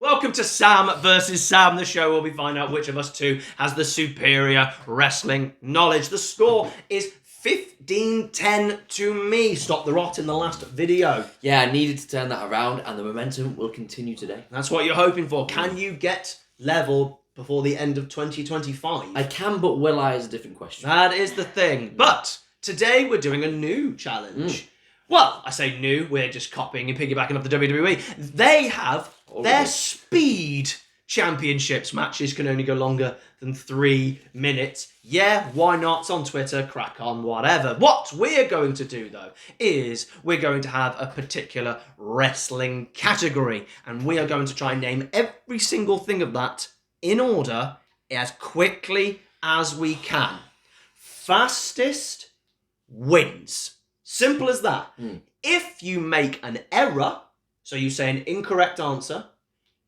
Welcome to Sam versus Sam, the show where we find out which of us two has the superior wrestling knowledge. The score is 15-10 to me. Stop the rot in the last video. Yeah, I needed to turn that around, and the momentum will continue today. That's what you're hoping for. Can you get level before the end of 2025? I can, but will I is a different question. That is the thing. But today we're doing a new challenge. Well, I say new, we're just copying and piggybacking off the WWE. They have their speed championships. Matches can only go longer than 3 minutes. Yeah, why not? It's on Twitter, crack on, whatever. What we're going to do, though, is we're going to have a particular wrestling category, and we are going to try and name every single thing of that in order as quickly as we can. Fastest wins. Simple as that. If you make an error, so you say an incorrect answer,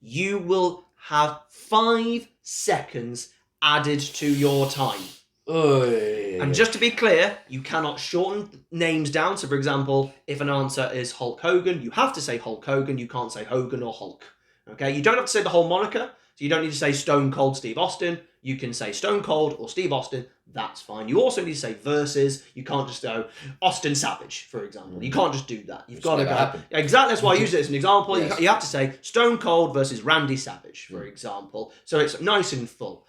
you will have 5 seconds added to your time. And just to be clear, you cannot shorten names down. So, for example, if an answer is Hulk Hogan, you have to say Hulk Hogan. You can't say Hogan or Hulk. Okay? You don't have to say the whole moniker. So you don't need to say Stone Cold Steve Austin. You can say Stone Cold or Steve Austin. That's fine. You also need to say versus. You can't just go Austin Savage, for example. You can't just do that. You've got to go. Exactly. That's why I use it as an example. Yes. You have to say Stone Cold versus Randy Savage, for example. So it's nice and full.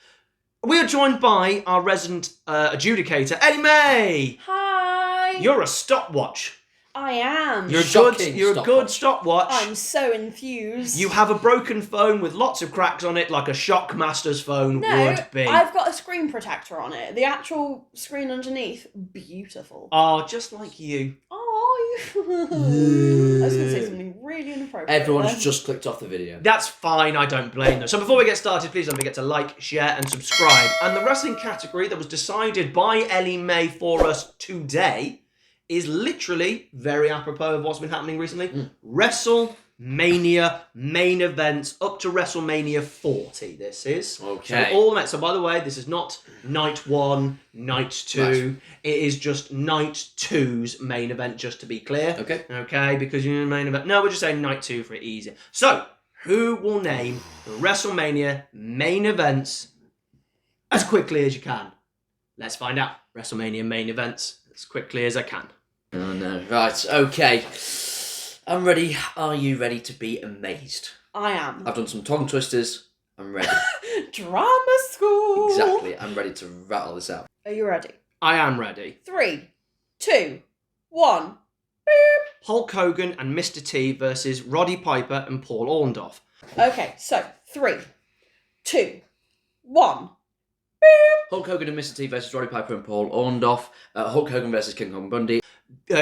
We are joined by our resident adjudicator, Eddie May. Hi. You're a stopwatch. I am. You're a good stopwatch. I'm so enthused. You have a broken phone with lots of cracks on it, like a Shockmaster's phone would be. I've got a screen protector on it. The actual screen underneath, beautiful. Oh, just like you. Oh, I was going to say something really inappropriate. Everyone's just clicked off the video. That's fine, I don't blame them. So before we get started, please don't forget to like, share, and subscribe. And the wrestling category that was decided by Ellie May for us today is literally very apropos of what's been happening recently. WrestleMania main events up to WrestleMania 40. This is okay. So by the way, this is not night 1, night 2. Nice. It is just night 2's main event. Just to be clear. Okay. Because you're in the main event. No, we're just saying night 2 for it easier. So who will name the WrestleMania main events as quickly as you can? Let's find out. WrestleMania main events as quickly as I can. Oh no. Right, okay. I'm ready. Are you ready to be amazed? I am. I've done some tongue twisters. I'm ready. Drama school. Exactly. I'm ready to rattle this out. Are you ready? I am ready. 3, 2, 1. Boop. Hulk Hogan and Mr. T versus Roddy Piper and Paul Orndorff. Okay, so 3, 2, 1. Hulk Hogan and Mr. T versus Roddy Piper and Paul Orndorff. Hulk Hogan versus King Kong Bundy.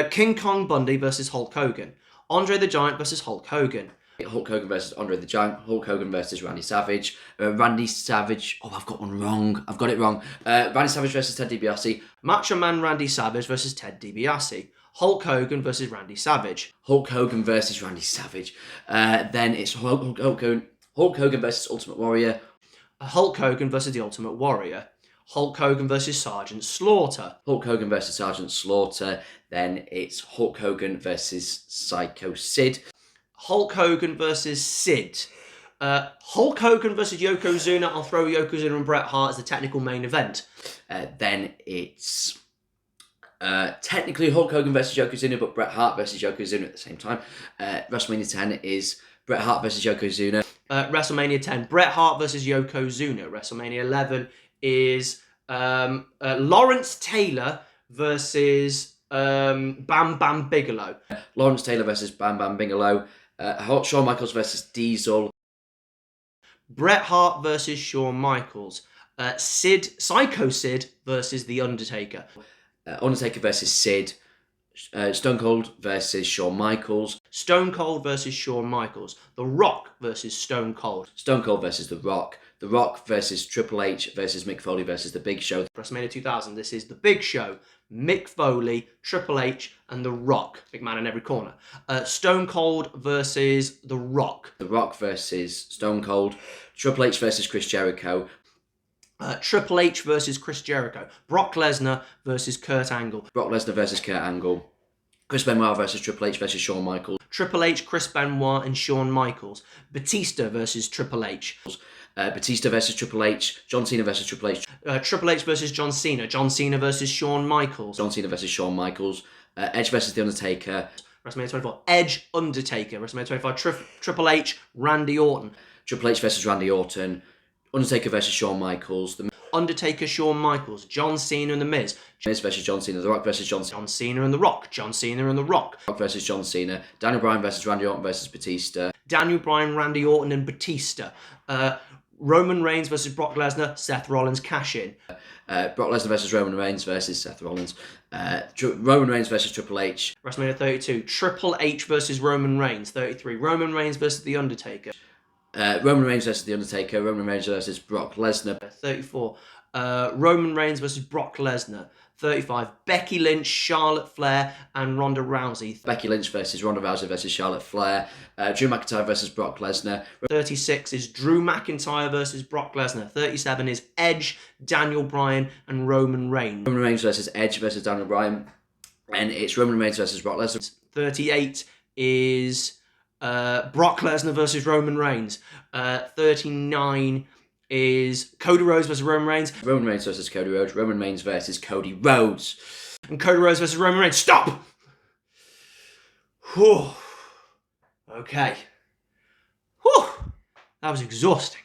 King Kong Bundy versus Hulk Hogan. Andre the Giant versus Hulk Hogan. Hulk Hogan versus Andre the Giant. Hulk Hogan versus Randy Savage. Randy Savage. Oh, I've got one wrong. I've got it wrong. Randy Savage versus Ted DiBiase. Macho Man Randy Savage versus Ted DiBiase. Hulk Hogan versus Randy Savage. Hulk Hogan versus Randy Savage. Then it's Hulk Hogan versus Ultimate Warrior. Hulk Hogan versus the Ultimate Warrior. Hulk Hogan versus Sergeant Slaughter. Hulk Hogan versus Sergeant Slaughter. Then it's Hulk Hogan versus Psycho Sid. Hulk Hogan versus Sid. Hulk Hogan versus Yokozuna. I'll throw Yokozuna and Bret Hart as the technical main event. Then it's technically Hulk Hogan versus Yokozuna, but Bret Hart versus Yokozuna at the same time. WrestleMania 10 is Bret Hart versus Yokozuna. WrestleMania 10, Bret Hart versus Yokozuna. WrestleMania 11 is Lawrence Taylor versus Bam Bam Bigelow. Lawrence Taylor versus Bam Bam Bigelow. Shawn Michaels versus Diesel. Bret Hart versus Shawn Michaels. Psycho Sid versus The Undertaker. Undertaker versus Sid. Stone Cold versus Shawn Michaels. Stone Cold versus Shawn Michaels. The Rock versus Stone Cold. Stone Cold versus The Rock. The Rock versus Triple H versus Mick Foley versus The Big Show. WrestleMania 2000, this is The Big Show. Mick Foley, Triple H, and The Rock. Big man in every corner. Stone Cold versus The Rock. The Rock versus Stone Cold. Triple H versus Chris Jericho. Triple H versus Chris Jericho. Brock Lesnar versus Kurt Angle. Brock Lesnar versus Kurt Angle. Chris Benoit versus Triple H versus Shawn Michaels. Triple H, Chris Benoit, and Shawn Michaels. Batista versus Triple H. Batista versus Triple H. John Cena versus Triple H. Triple H versus John Cena. John Cena versus Shawn Michaels. John Cena versus Shawn Michaels. Edge versus The Undertaker. WrestleMania 24. Edge, Undertaker. WrestleMania 25. Triple H, Randy Orton. Triple H versus Randy Orton. Undertaker versus Shawn Michaels. The Undertaker, Shawn Michaels. John Cena and The Miz. Miz versus John Cena. The Rock versus John Cena. John Cena and The Rock. John Cena and The Rock. Rock versus John Cena. Daniel Bryan versus Randy Orton versus Batista. Daniel Bryan, Randy Orton, and Batista. Roman Reigns versus Brock Lesnar. Seth Rollins cash in. Brock Lesnar versus Roman Reigns versus Seth Rollins. Roman Reigns versus Triple H. WrestleMania 32. Triple H versus Roman Reigns. 33. Roman Reigns versus The Undertaker. Roman Reigns versus The Undertaker. Roman Reigns versus Brock Lesnar. 34. Roman Reigns versus Brock Lesnar. 35. Becky Lynch, Charlotte Flair, and Ronda Rousey. Becky Lynch versus Ronda Rousey versus Charlotte Flair. Drew McIntyre versus Brock Lesnar. 36 is Drew McIntyre versus Brock Lesnar. 37 is Edge, Daniel Bryan, and Roman Reigns. Roman Reigns versus Edge versus Daniel Bryan. And it's Roman Reigns versus Brock Lesnar. 38 is Brock Lesnar versus Roman Reigns. 39 is Cody Rhodes versus Roman Reigns. Roman Reigns versus Cody Rhodes. Roman Reigns versus Cody Rhodes. And Cody Rhodes versus Roman Reigns. Stop! Whew. Okay. Whew. That was exhausting.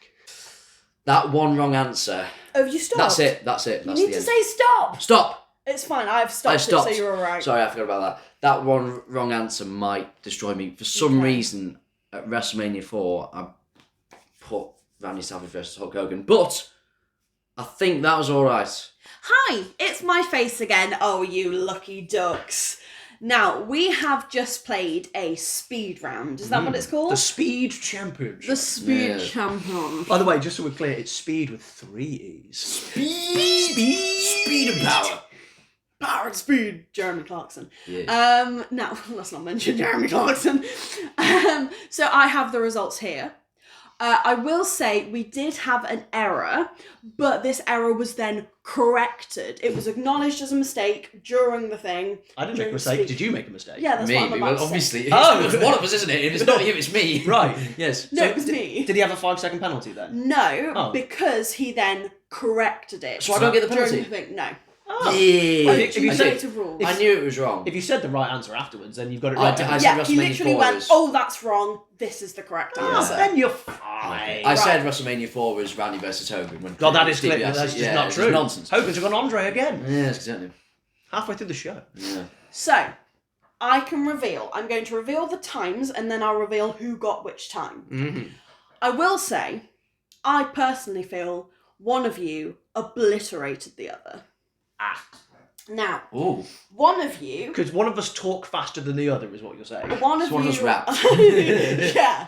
That one wrong answer. Oh, have you stopped? That's it. That's You the need to end. say stop. Stop! It's fine. I've stopped, I stopped. it, so you're all right. Sorry, I forgot about that. That one wrong answer might destroy me. For some reason, at WrestleMania 4, I put Randy Savage versus Hulk Hogan. But I think that was all right. Hi, it's my face again. Oh, you lucky ducks. Now, we have just played a speed round. Is that what it's called? The Speed Championship. The Speed Yeah. Champion. By the way, just so we're clear, it's speed with 3 E's. Speed and power. Power and speed. Jeremy Clarkson. Yeah. Now, let's not mention Jeremy Clarkson. So I have the results here. I will say we did have an error, but this error was then corrected. It was acknowledged as a mistake during the thing. I didn't make a mistake. Did you make a mistake? Yeah, that's what I'm Me, about well, to say. obviously. Oh. It's one of us, isn't it? If it's not you, it's me. Right. Yes. No, it was me. Did he have a 5-second penalty then? No, Oh. because he then corrected it. So I don't get the during penalty? the thing. No. Oh. Yeah. If you said- Creative rules. I knew it was wrong. If you said the right answer afterwards, then you've got it I right. did- haven't I you? said Yeah, he WrestleMania literally 4 went, was- oh, that's wrong. This is the correct Ah, answer. then you're fine. I said WrestleMania 4 was Randy versus Hogan. When God, that is Stevie clear. asked That's it. just Yeah, not it's true. nonsense. Hogan took on Andre again. Yes, exactly. Halfway through the show. Yeah. So, I can reveal. I'm going to reveal the times and then I'll reveal who got which time. Mm-hmm. I will say, I personally feel one of you obliterated the other. Ah. Now, Ooh. one of you... Because one of us talk faster than the other is what you're saying. One of So one of you... us rapped. Yeah.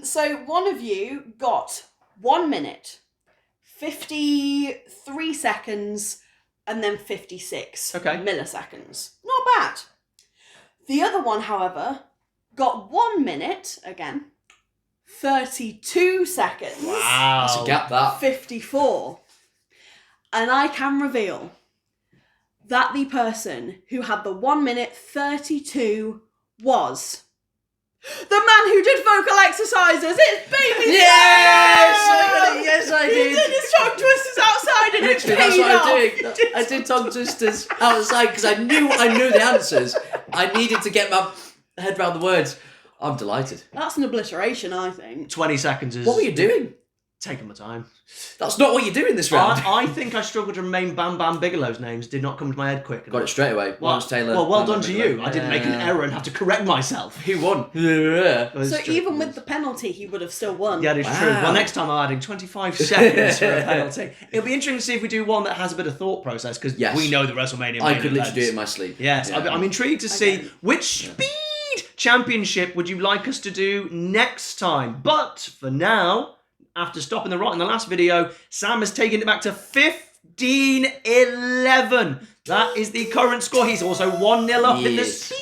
So one of you got 1 minute, 53 seconds, and then 56 Okay. milliseconds. Not bad. The other one, however, got 1 minute, again, 32 seconds, Wow. That's a gap, that. 54. And I can reveal that the person who had the 1 minute 32 was the man who did vocal exercises. It's Baby Yes! Sam! Yes, I He did. did his tongue twisters outside and it Literally, paid that's what off. I'm doing. I did tongue twisters outside because I knew the answers. I needed to get my head around the words. I'm delighted. That's an obliteration, I think. 20 seconds is... What were you doing? Taking my time. That's not what you do in this round. I think I struggled to remain Bam Bam Bigelow's names. Did not come to my head quick. Got it straight away. Well, Lawrence Taylor. well Bam done Bam to Bigelow. you. I didn't make an error and have to correct myself. Who won? That is So true. even with the penalty, he would have still won. Yeah, that is true. Wow. Well, next time I'm adding 25 seconds for a penalty. It'll be interesting to see if we do one that has a bit of thought process, because Yes. we know the WrestleMania I main could literally events. do it in my sleep. Yes, Yeah. I'm intrigued to see Okay. which speed championship would you like us to do next time. But for now, after stopping the rot in the last video, Sam has taken it back to 15-11. That is the current score. He's also 1-0 up in the Yes. speed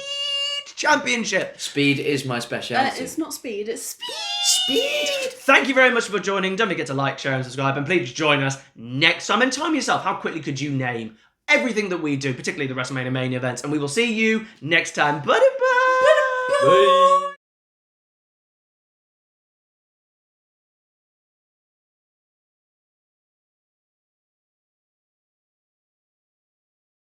championship. Speed is my speciality. It's not speed, it's speed. Speed. Thank you very much for joining. Don't forget to like, share, and subscribe. And please join us next time. And time yourself, how quickly could you name everything that we do, particularly the WrestleMania main events. And we will see you next time. Bye-bye. Bye.